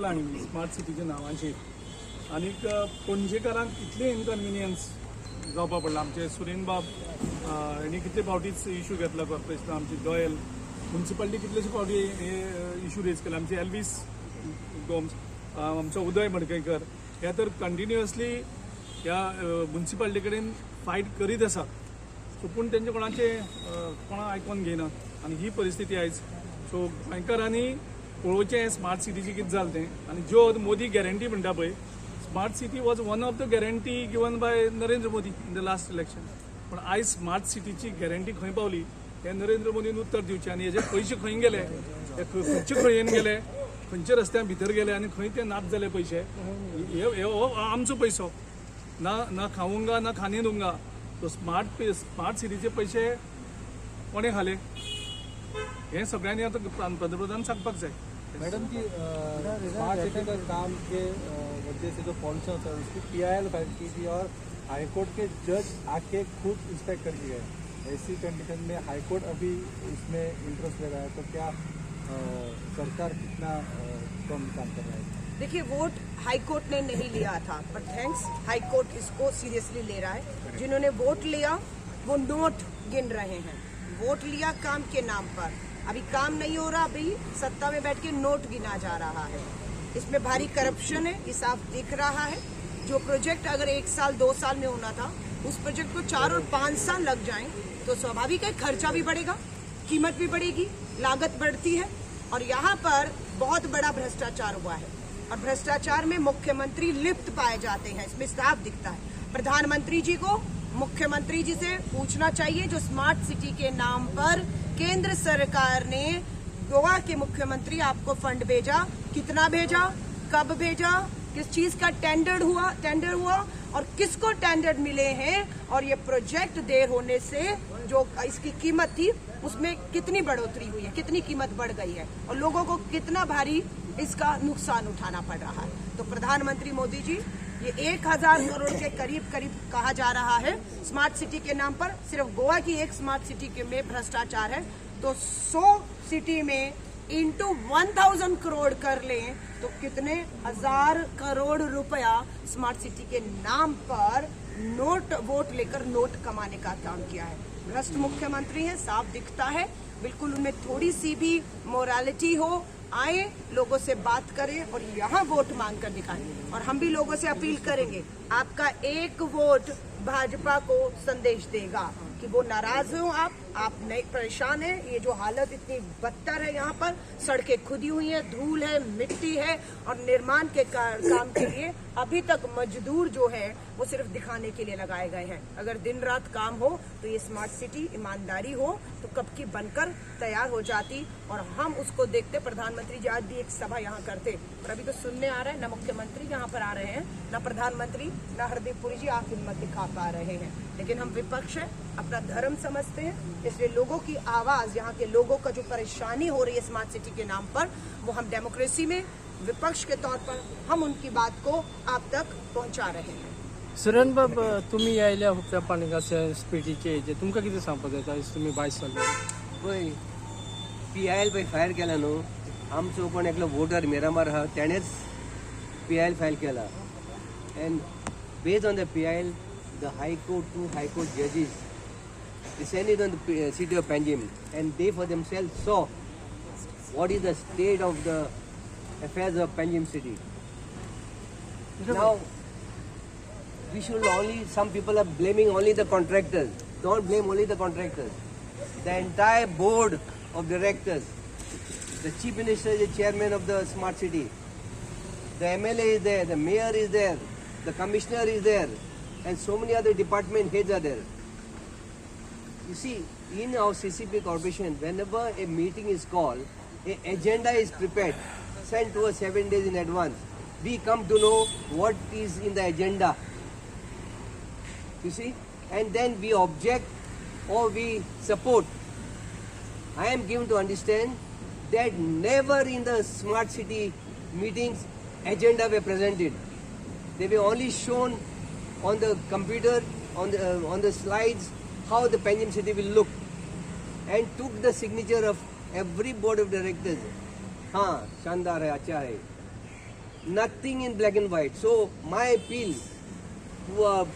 घातला हांणी स्मार्ट सिटीच्या नांवाचेर आनीक पणजेकारांक कितले इनकन्विनियन्स जावपा पडला. आमचे सुरेन बाब हांणी कितले फावटीच इशू घेतला कॉर्पोरेशन, आमची गोयल म्युन्सिपालिटी कितलेशे फावटी हे इशू रेज केला. आमचे एल्वीस गोम्स, आमचो उदय मडकयकर हे तर कंटिन्युअसली ह्या म्युन्सिपालिटी कडेन फायट करीत आसात. सो पूण तेंचे कोणा आयकोन घेयना आनी ही परिस्थिती आयज. सो गोंयकारांनी पळोवचें स्मार्ट सिटीचें कितें जालें तें. आनी ज्यो मोदी गॅरंटी म्हणटा पळय, smart city was one of the guarantee given by Narendra Modi in the last election. पण आयज स्मार्ट सिटीची गॅरंटी खंय पावली हे नरेंद्र मोदीन उत्तर दिवचें. आनी हेजे पयशे खंय गेले, हे खंयचे खंयेन गेले, खंयच्या रस्त्यान भितर गेले आनी खंय ते नाच जाले पयशे. हो आमचो पयसो ना खाऊंगा ना खाने दूंगा. तो स्मार्ट सिटीचे पैसे कोणे खाले हे सगळ्यांनी आता पंतप्रधान सांगपाक जाय. मैडम जी स्मार्ट सिटी का काम के वजह से जो पॉल्यूशन होता है उसकी PIL फाइल की थी और हाईकोर्ट के जज आके खुद इंस्पेक्ट कर दिए. ऐसी कंडीशन में हाईकोर्ट अभी इसमें इंटरेस्ट ले रहा है, तो क्या सरकार कितना कम काम कर रहा है? देखिए, वोट हाईकोर्ट ने नहीं लिया था, पर थैंक्स हाईकोर्ट इसको सीरियसली ले रहा है. जिन्होंने वोट लिया वो नोट गिन रहे हैं. वोट लिया काम के नाम पर, अभी काम नहीं हो रहा, अभी सत्ता में बैठ के नोट गिना जा रहा है. इसमें भारी करप्शन है, ये साफ दिख रहा है. जो प्रोजेक्ट अगर 1 साल 2 साल में होना था, उस प्रोजेक्ट को 4 और 5 साल लग जाएं तो स्वाभाविक है खर्चा भी बढ़ेगा, कीमत भी बढ़ेगी, लागत बढ़ती है. और यहाँ पर बहुत बड़ा भ्रष्टाचार हुआ है और भ्रष्टाचार में मुख्यमंत्री लिप्त पाए जाते हैं. इसमें साफ दिखता है. प्रधानमंत्री जी को मुख्यमंत्री जी से पूछना चाहिए, जो स्मार्ट सिटी के नाम पर केंद्र सरकार ने गोवा के मुख्यमंत्री आपको फंड भेजा, कितना भेजा, कब भेजा, किस चीज का टेंडर हुआ और किसको टेंडर मिले हैं, और ये प्रोजेक्ट देर होने से जो इसकी कीमत थी उसमें कितनी बढ़ोतरी हुई है, कितनी कीमत बढ़ गई है और लोगों को कितना भारी इसका नुकसान उठाना पड़ रहा है. तो प्रधानमंत्री मोदी जी, ये 1000 करोड़ के करीब कहा जा रहा है स्मार्ट सिटी के नाम पर. सिर्फ गोवा की एक स्मार्ट सिटी के में भ्रष्टाचार है, तो 100 सिटी में इंटू 1000 करोड़ कर लें तो कितने 1000 करोड़ रुपया स्मार्ट सिटी के नाम पर वोट लेकर नोट कमाने का काम किया है. भ्रष्ट मुख्यमंत्री है, साफ दिखता है. बिल्कुल उनमें थोड़ी सी भी मोरालिटी हो, आए लोगों से बात करें और यहाँ वोट मांग कर दिखाएं. और हम भी लोगों से अपील करेंगे, आपका एक वोट भाजपा को संदेश देगा कि वो नाराज हो, आप नहीं परेशान हैं. ये जो हालत इतनी बदतर है, यहाँ पर सड़कें खुदी हुई हैं, धूल है, मिट्टी है और निर्माण के काम के लिए अभी तक मजदूर जो है वो सिर्फ दिखाने के लिए लगाए गए हैं. अगर दिन रात काम हो तो ये स्मार्ट सिटी ईमानदारी हो तो कब की बनकर तैयार हो जाती और हम उसको देखते. प्रधानमंत्री जी आज भी एक सभा यहाँ करते, पर अभी तो सुनने आ रहे हैं, न मुख्यमंत्री यहाँ पर आ रहे हैं, न प्रधानमंत्री, न हरदीप पुरी जी आप हिम्मत दिखा पा रहे हैं. लेकिन हम विपक्ष है, अपना धर्म समझते हैं, इसलिए लोगों की आवाज, यहाँ के लोगों का जो परेशानी हो रही है स्मार्ट सिटी के नाम पर, वो हम डेमोक्रेसी में विपक्ष के तौर पर हम उनकी बात को आप तक पहुंचा रहे हैं. सुरेन बाब, तुम्ही यायल्या त्या पाणीगाच्या स्पिटीचे जे तुमकां कितें सांगपाक जाता, तुम्ही भायस सरले पळय PIL पळय फायल केला न्हू. आमचो कोण एकलो वोटर मिरामार आहा तेणेच PIL फायल केला. And based on the PIL the two high court judges descended on the city of Panjim and they for themselves saw what is the state of the affairs of Panjim city. Now we should some people are blaming only the contractors. Don't blame only the contractors. The entire board of directors, the chief minister is the chairman of the smart city, the MLA is there, the mayor is there, the commissioner is there, and so many other department heads are there. You see, in our CCP corporation, whenever a meeting is called, an agenda is prepared, sent to us 7 days in advance. We come to know what is in the agenda. You see, and then we object or we support. I am given to understand that never in the smart city meetings agenda were presented. They were only shown on the computer, on the slides, how the Panjim city will look, and took the signature of every board of directors. हाँ, शानदार है, अच्छा है. nothing in black and white. So my appeal to our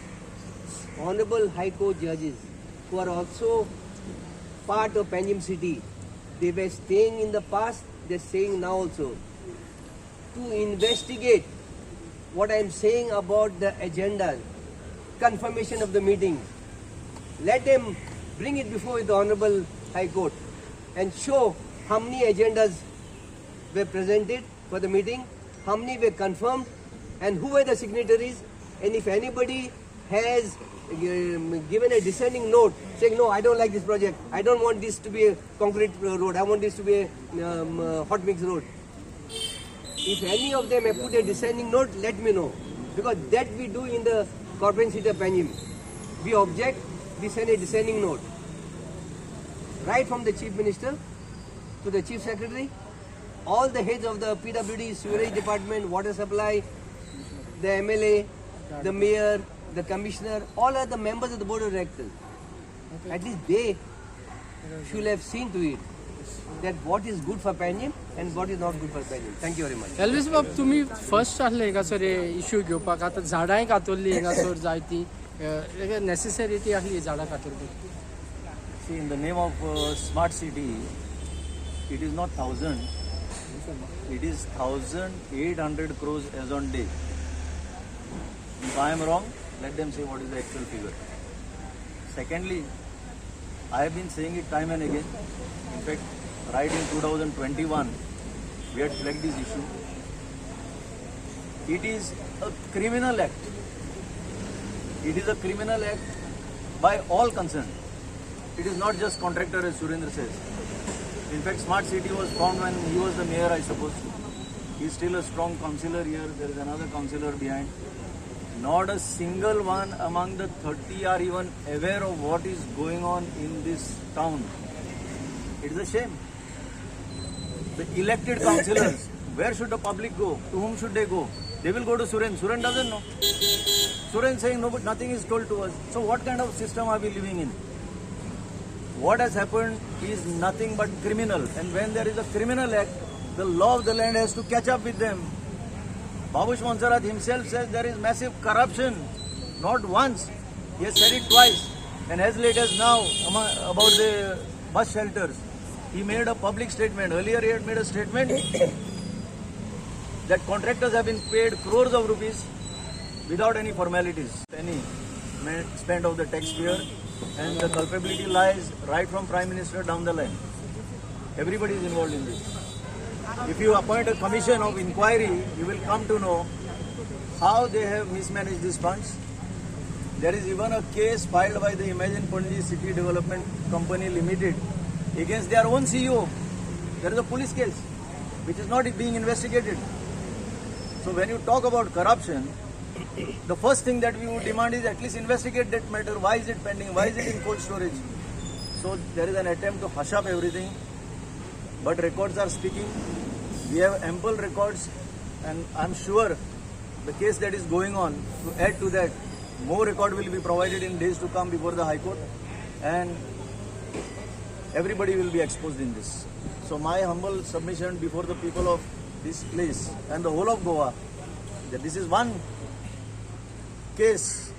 honorable High Court judges who are also part of Panjim city, they were staying in the past, they're staying now also, to investigate what I am saying about the agenda, confirmation of the meeting. Let them bring it before the Honorable High Court and show how many agendas were presented for the meeting, how many were confirmed, and who were the signatories. And if anybody has given a dissenting note saying, no, I don't like this project, I don't want this to be a concrete road, I want this to be a hot mix road. If any of them have put a dissenting note, let me know. Because that we do in the Corporate City of Panjim. We object, we send a dissenting note. Right from the Chief Minister to the Chief Secretary, all the heads of the PWD, Sewerage Department, Water Supply, the MLA, the Mayor, the Commissioner, all are the members of the Board of Directors. At least they should have seen to it that what is good for Panjim and what is not good for Panjim. Thank you very much. Elvis बाब तुम्ही first आसले हिंगा sir issue घेवपाक आतां झाडांय कातरली हिंगा sir जायती necessity आसली झाडां कातरपाक. See, in the name of smart city, it is not 1,000, it is 1,800 crores as on day. If I am wrong, let them say what is the actual figure. Secondly, I have been saying it time and again. In fact, right in 2021, we had flagged this issue. It is a criminal act. It is a criminal act by all concerned. It is not just contractor, as Surendra says. In fact, Smart City was formed when he was the mayor, I suppose. He is still a strong councillor here. There is another councillor behind. Not a single one among the 30 are even aware of what is going on in this town. It is a shame. The elected councillors, where should the public go? To whom should they go? They will go to Suren. Suren doesn't know. Suren saying no, but nothing is told to us. So what kind of system are we living in? What has happened is nothing but criminal. And when there is a criminal act, the law of the land has to catch up with them. Babush Monsarat himself says there is massive corruption. Not once. He has said it twice. And as late as now, about the bus shelters, he made a public statement. Earlier he had made a statement that contractors have been paid crores of rupees without any formalities, any spend of the taxpayer, and the culpability lies right from Prime Minister down the line. Everybody is involved in this. If you appoint a commission of inquiry, you will come to know how they have mismanaged these funds. There is even a case filed by the Imagine Panji City Development Company Limited against their own CEO. There is a police case which is not being investigated. So when you talk about corruption, the first thing that we would demand is at least investigate that matter. Why is it pending? Why is it in cold storage? So there is an attempt to hush up everything. But records are speaking. We have ample records, and I'm sure the case that is going on, to add to that, more record will be provided in days to come before the High Court, and everybody will be exposed in this. So my humble submission before the people of this place and the whole of Goa, that this is one case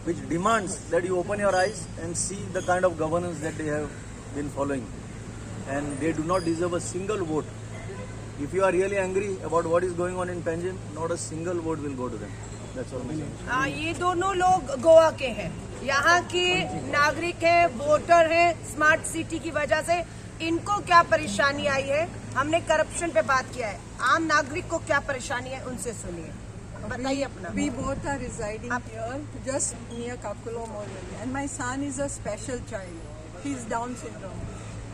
which demands that you open your eyes and see the kind of governance that they have been following. And they do not deserve a single vote. If you are really angry about what is going on in Panjim, not a single vote will go to them. That's all my saying. ये दोनों लोग गोवा के हैं, यहाँ के नागरिक हैं, voter हैं. स्मार्ट सिटी की वजह से इनको क्या परेशानी आई है, हमने करप्शन पे बात किया है. आम नागरिक को क्या परेशानी है, उनसे सुनिए. बताइए अपना. We both are residing here, just near Kakulo Morali, and my son is a special child. He's Down syndrome,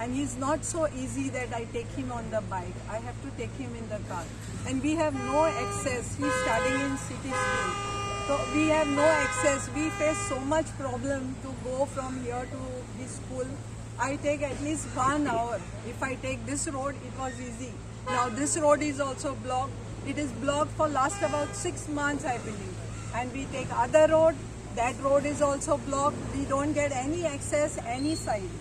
and he's not so easy that I take him on the bike. I have to take him in the car, and we have no access. He's studying in city school, so we have no access. We face so much problem to go from here to his school. I take at least 1 hour. If I take this road, it was easy. Now this road is also blocked. It is blocked for last about 6 months, I believe. And we take other road. That road is also blocked. We don't get any access any side.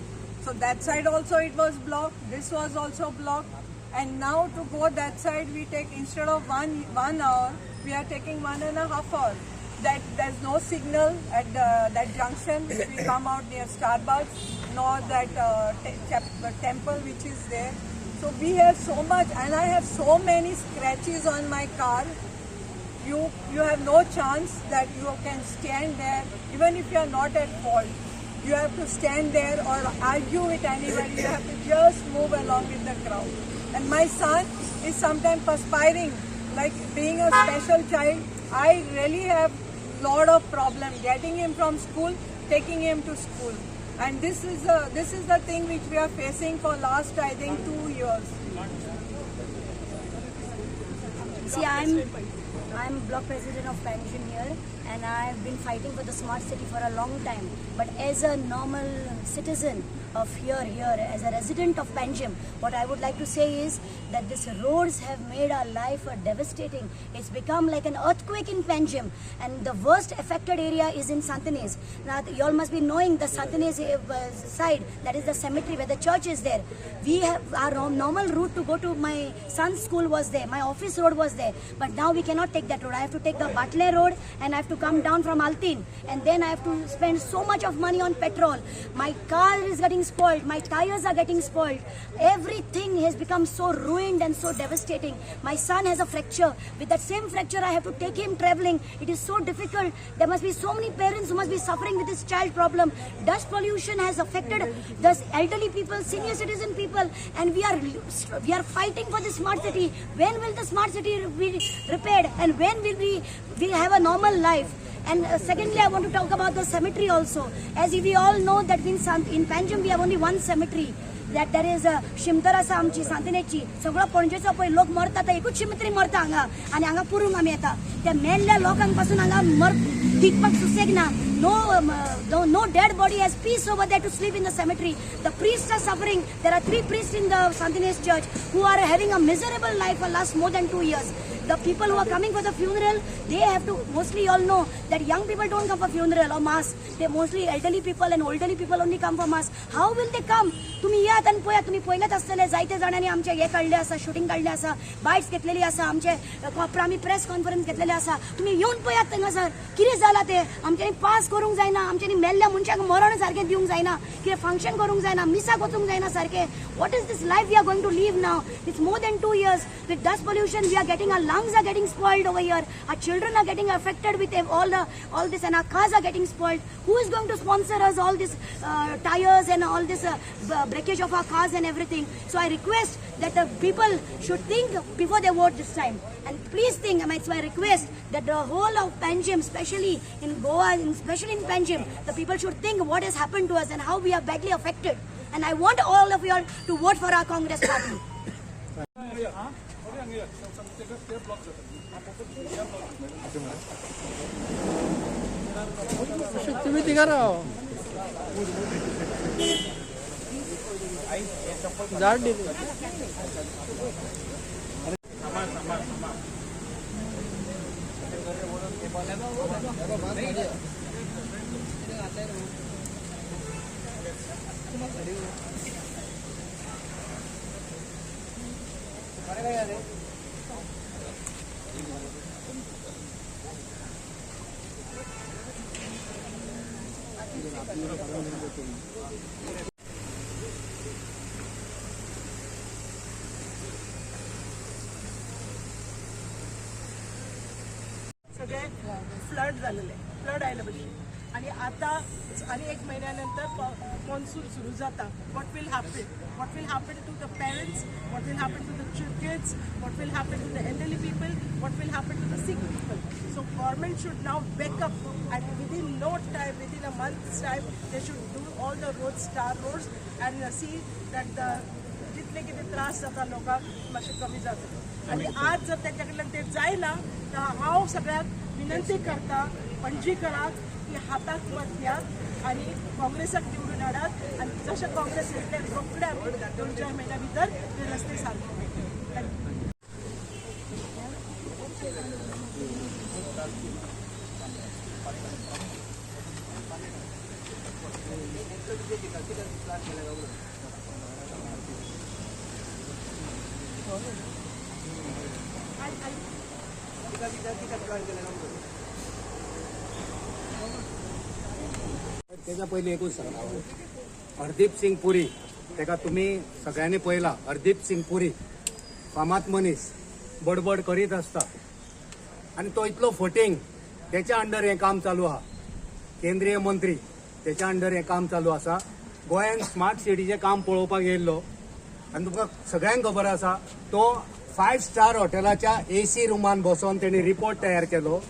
So that side also it was blocked. This was also blocked. And now to go that side, we take, instead of one hour, we are taking 1.5 hours. That there's no signal at that junction. We come out near Starbucks, nor that temple which is there. So we have so much, and I have so many scratches on my car. You have no chance that you can stand there, even if you are not at fault. You have to stand there or argue with anybody. You have to just move along with the crowd. And my son is sometimes perspiring, like being a special child. I really have lot of problem getting him from school, taking him to school. And this is the thing which we are facing for last, I think, 2 years. See, I'm block president of Panjim here, and I've been fighting for the smart city for a long time. But as a normal citizen of here, as a resident of Panjim, what I would like to say is that these roads have made our life devastating. It's become like an earthquake in Panjim, and the worst affected area is in Santanes. Now, you all must be knowing the Santanes side, that is the cemetery where the church is there. We have our normal route to go to my son's school was there, my office road was there, but now we cannot take that road. I have to take the Batle road, and I have to come down from Altin, and then I have to spend so much of money on petrol. My car is getting spoiled, my tires are getting spoiled. Everything has become so ruined and so devastating. My son has a fracture. With that same fracture, I have to take him traveling. It is so difficult. There must be so many parents who must be suffering with this child problem. Dust pollution has affected the elderly people, senior citizen people, and we are fighting for the smart city. When will the smart city be repaired, and when will we have a normal life? And secondly, I want to talk about the cemetery also. As we all know that in Panjim we have only one cemetery. That there is शिमतर आसा आमची सांतिनेची सगळं पणजेचो पळय लोक मरता ते एकूच शिमतरी मरता हांगा आनी हांगा पुरूंक आमी येता त्या मेल्ल्या लोकांक पासून हांगा दिवपाक सुसेग ना no dead body has peace over there to sleep in the cemetery. The priests are suffering. There are 3 priests in the Santines church who are having a miserable life for last more than 2 years. The people who are coming for the funeral, they have to, mostly you all know that young people don't come for funeral or mass. They mostly elderly people and elderly people only come for mass. How will they come? तुम्ही यात आणि पळयात, तुम्ही पळयलात आसतले जायते जाणांनी आमचे हे काढले आसा, शूटिंग काढले आसा, बायट्स घेतलेली आसा, आमचे आमी प्रेस कॉन्फरन्स घेतलेले आसा. तुम्ही येऊन पळयात थंयसर कितें जाला ते. आमच्यांनी पास करूंक जायना, आमच्यांनी मेल्ल्या मनशांक मरण सारखें दिवंक जायना, कितें फंक्शन करूंक जायना, मिसाक वचूंक जायना सारखें. What is this life we are going to live now? It's more than 2 years. With dust pollution, we are getting, our lungs are getting spoiled over here. Our children are getting affected with all this, and our cars are getting spoiled. Who is going to sponsor us all this tires and all this breakage of our cars and everything? So I request that the people should think before they vote this time. And please think, it's my request that the whole of Panjim, especially in Goa, especially in Panjim, the people should think what has happened to us and how we are badly affected. And I want all of you all to vote for our Congress party. तुम्ही तिघा राहा झाड दिले सगळे flood झालेले, flood आयले भशेन. आणि आता आणि 1 महिन्यानंतर मॉन्सून सुरू जाता. What will happen? What will happen to the parents? What will happen to the kids? What will happen to the elderly people? What will happen to the sick people? So government should now wake up, and within no time, within a month's time, they should do all the roads, tar roads, and see that the जितले कितें त्रास जाता लोकांक मातशें कमी जाता. आणि आज जर तेच्या कडल्यान ते जायना तर हांव सगळ्याक विनंती करता, पणजीकरांक की हाताक मत दियात आणि काँग्रेसाक निवडून हाडात. आणि जशें काँग्रेस येतले रोखडे आमी 2-4 महिन्या भितर ते रस्ते सारके करतले. त्याच्या पहिले एकूच सांगा हरदीप सिंग पुरी तेका तुम्ही सगळ्यांनी पळयला. हरदीप सिंग पुरी फामाद मनीस बडबड करीत असता आणि तो इतलो फटींग त्याच्या अंडर हे काम चालू आहा. केंद्रीय मंत्री त्याच्या अंडर हे काम चालू आसा. गोंयान स्मार्ट सिटीचे काम पळोवपाक येयल्लो आणि तुमकां सगळ्यांक खबर आसा तो 5 स्टार हॉटेलाच्या AC रुमान बसून त्यांनी रिपोर्ट तयार केलो.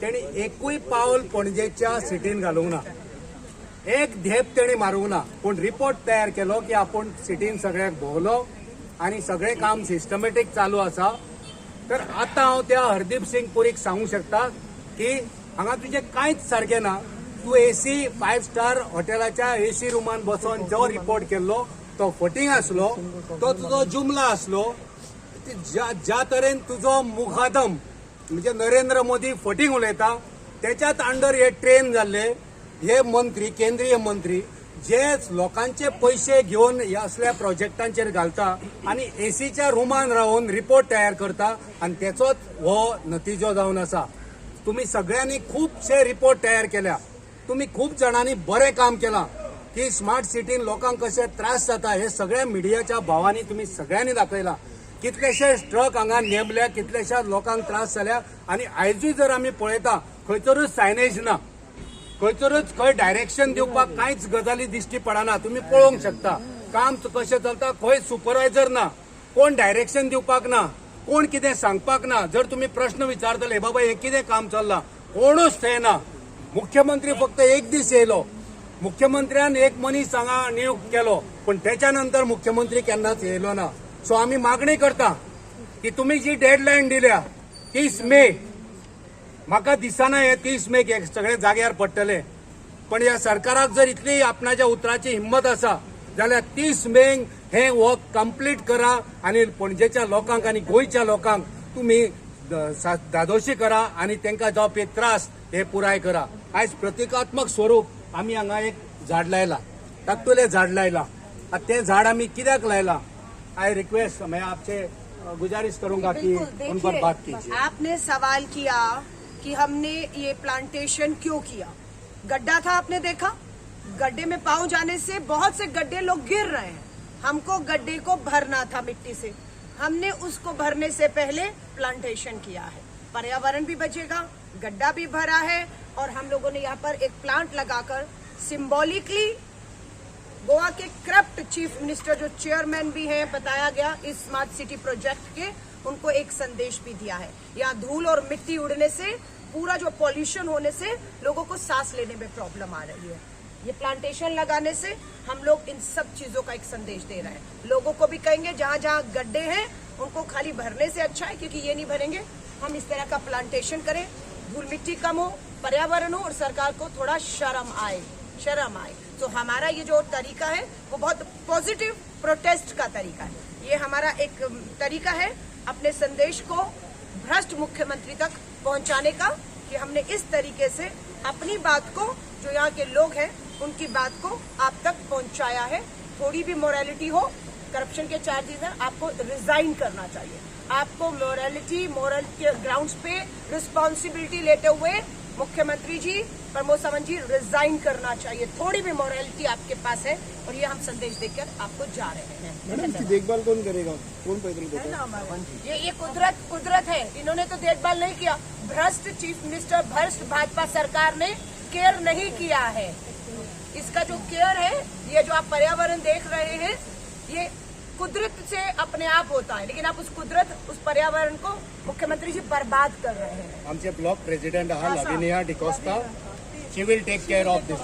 त्यांनी एकूय पावल पणजेच्या सिटीन घालूंक ना, एक धेप तेणी मारूंक ना, पूण रिपोर्ट तयार केलो की आपण सिटीन सगळ्याक भोवलो आणि सगळे काम सिस्टमॅटिक चालू आसा. तर आता हांव त्या हरदीप सिंग पुरीक सांगू शकता की हांगा तुजें कांयच सारखें ना. तूं AC 5 स्टार हॉटेलाच्या AC रुमान बसून जो रिपोर्ट केल्लो तो फटींग आसलो, तो तुजो जुमला आसलो. ज्या तरेन तुजो मुखादम म्हणजे नरेंद्र मोदी फटींग उलयता त्याच्यात अंडर हे ट्रेन जाल्ले हे मंत्री, केंद्रीय मंत्री जे लोकांचे पैसे घेऊन ह्या असल्या प्रोजेक्टांचेर घालता आणि एसीच्या रुमान राहून रिपोर्ट तयार करता आणि त्याचोच हो नतिजो जावन आसा. तुम्ही सगळ्यांनी खूपशे रिपोर्ट तयार केल्या. तुम्ही खूप जणांनी बरें काम केलां की स्मार्ट सिटीन लोकांक कशे त्रास जाता हे सगळ्या मिडियाच्या भावांनी तुम्ही सगळ्यांनी दाखयला. कितलेशे ट्रक हांगा नेमल्या, कितलेशा लोकांक त्रास जाल्या आणि आयजूय जर आमी पळयता खंयसरूच सायनेज ना, खंयसरूच खंय डायरेक्शन दिवपाक कांयच गजाली दिश्टी पडना. तुम्ही पळोवंक शकता काम कशें चलता. खंय सुपरवायझर ना, कोण डायरेक्शन दिवपाक ना, कोण कितें सांगपाक ना. जर तुम्ही प्रश्न विचारतले बाबा हे कितें काम चल्लां, कोणूच थंय ना. मुख्यमंत्री फक्त एक दीस येयलो, मुख्यमंत्र्यान एक मनीस हांगा नियुक्त केलो, पण त्याच्या नंतर मुख्यमंत्री केन्नाच येयलो ना. सो आम्ही मागणी करता की तुम्ही जी डेडलाईन दिल्या 30 मे, म्हाका दिसना हे 30 मे सगळे जाग्यार पडटले. पण या सरकाराक जर इतली आपणाच्या उतराची हिंमत आसा जाल्यार 30 मे हे वर्क कंप्लीट करा आणि पणजेच्या लोकांक आणि गोंयच्या लोकांक तुम्ही दादोशी करा आणि तांकां जावपी त्रास हे पुराय करा. आयज प्रतिकात्मक स्वरूप आम्ही हांगा एक झाड लायला, ताकतुले झाड लायला. ते झाड आम्ही कित्याक लायला? आई रिक्वेस्ट, मैं आपसे गुजारिश करूंगा कि उन पर बात कीजिए. आपने सवाल किया कि हमने ये प्लांटेशन क्यों किया. गड्ढा था, आपने देखा, गड्ढे में पांव जाने से बहुत से गड्ढे लोग गिर रहे हैं. हमको गड्ढे को भरना था मिट्टी से, हमने उसको भरने से पहले प्लांटेशन किया है. पर्यावरण भी बचेगा, गड्ढा भी भरा है और हम लोगों ने यहाँ पर एक प्लांट लगाकर सिंबॉलिकली गोवा के करप्ट चीफ मिनिस्टर जो चेयरमैन भी हैं बताया गया इस स्मार्ट सिटी प्रोजेक्ट के, उनको एक संदेश भी दिया है. यहाँ धूल और मिट्टी उड़ने से, पूरा जो पॉल्यूशन होने से लोगों को सांस लेने में प्रॉब्लम आ रही है. ये प्लांटेशन लगाने से हम लोग इन सब चीजों का एक संदेश दे रहे हैं. लोगों को भी कहेंगे जहाँ जहाँ गड्ढे हैं उनको खाली भरने से अच्छा है, क्योंकि ये नहीं भरेंगे, हम इस तरह का प्लांटेशन करें, धूल मिट्टी कम हो, पर्यावरण हो और सरकार को थोड़ा शर्म आए. तो हमारा ये जो तरीका है वो बहुत पॉजिटिव प्रोटेस्ट का तरीका है. ये हमारा एक तरीका है अपने संदेश को भ्रष्ट मुख्यमंत्री तक पहुंचाने का, कि हमने इस तरीके से अपनी बात को, जो यहाँ के लोग हैं उनकी बात को आप तक पहुंचाया है. थोड़ी भी मोरालिटी हो, करप्शन के चार्जेस हैं, आपको रिजाइन करना चाहिए. आपको मोरल के ग्राउंड्स पे रिस्पॉन्सिबिलिटी लेते हुए मुख्यमंत्री जी, प्रमोद सावंत जी रिजाइन करना चाहिए. थोड़ी भी मोरालिटी आपके पास है और ये हम संदेश देकर आपको जा रहे हैं. मैडम इसकी देखभाल कौन करेगा, कौन पैदल देगा? ये कुदरत है. इन्होंने तो देखभाल नहीं किया. भ्रष्ट चीफ मिनिस्टर, भ्रष्ट भाजपा सरकार ने केयर नहीं किया है. इसका जो केयर है, ये जो आप पर्यावरण देख रहे हैं, ये कुदरत से अपने आप होता है, लेकिन आप उस कुदरत, उस पर्यावरण को मुख्यमंत्री जी बर्बाद कर रहे हैं. आमचे ब्लॉक प्रेसिडेंट आहा Lavinia D'Costa, she will take care of this.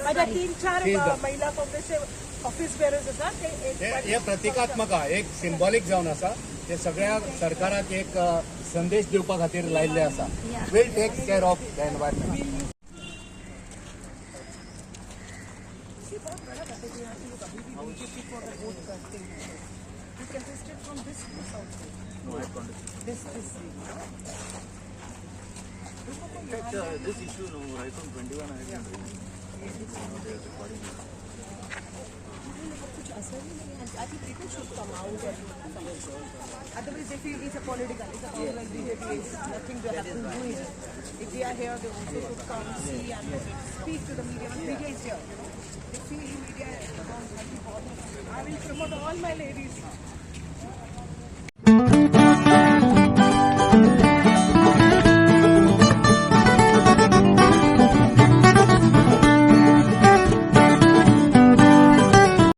माझ्या 3-4 महिला काँग्रेसचे ऑफिस बेअरर्स आसात. हे प्रतिकात्मक आहा, एक सिंबॉलिक जावन आसा. ते सगळ्या सरकाराक एक संदेश दिवपा खातीर लायल्ले आसा. Will take care of the environment. In fact, this issue, right from 21, I have been raising. Otherwise, they feel it's a political, it's a political BJP, it's nothing to have to do with it. If they are here, they also should come, see and speak to the media. When media is here, they feel media is I will promote all my ladies